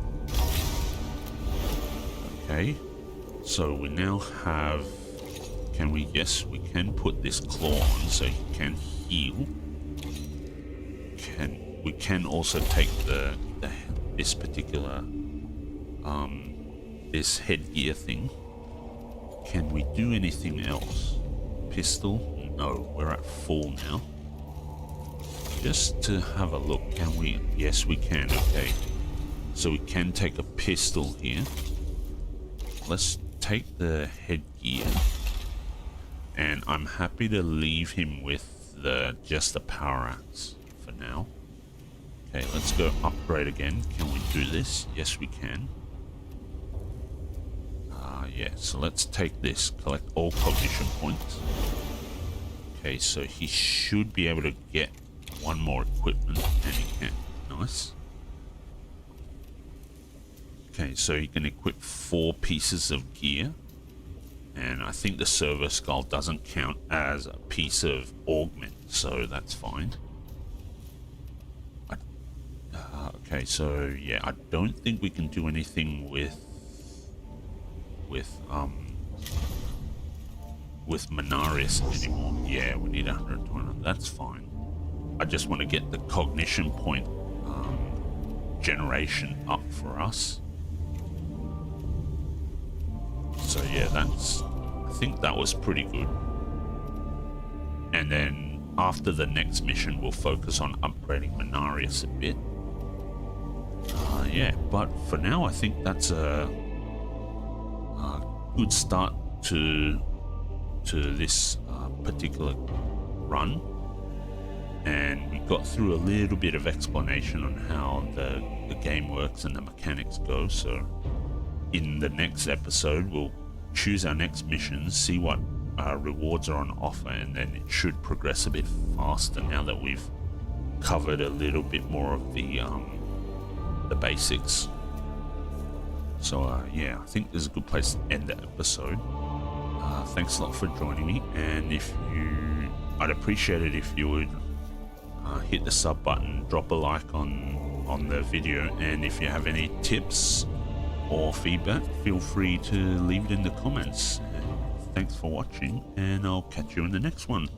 [SPEAKER 1] Okay, so we now have, can we, yes, we can put this claw on so he can heal. We can also take this particular this headgear thing. Can we do anything else? Pistol? No, we're at full now. Just to have a look, can we? Yes, we can. Okay, so we can take a pistol here. Let's take the headgear, and I'm happy to leave him with just the power axe for now. Okay, let's go upgrade again. Can we do this? Yes, we can. Yeah, so let's take this, collect all cognition points. Okay, so he should be able to get 1 more equipment, and he can. Nice. Okay, so you can equip 4 pieces of gear, and I think the servo skull doesn't count as a piece of augment, so that's fine. Okay, so yeah, I don't think we can do anything with Mechanicus anymore. Yeah, we need 120. That's fine. I just want to get the cognition point generation up for us. So yeah, I think that was pretty good. And then after the next mission, we'll focus on upgrading Mechanicus a bit. Yeah, but for now, I think that's a good start to this particular run. And we got through a little bit of explanation on how the game works and the mechanics go. So in the next episode, we'll choose our next missions, see what rewards are on offer, and then it should progress a bit faster now that we've covered a little bit more of the basics. So yeah, I think this is a good place to end the episode. Thanks a lot for joining me, and I'd appreciate it if you would hit the sub button, drop a like on the video, and if you have any tips or feedback, feel free to leave it in the comments. Thanks for watching, and I'll catch you in the next one.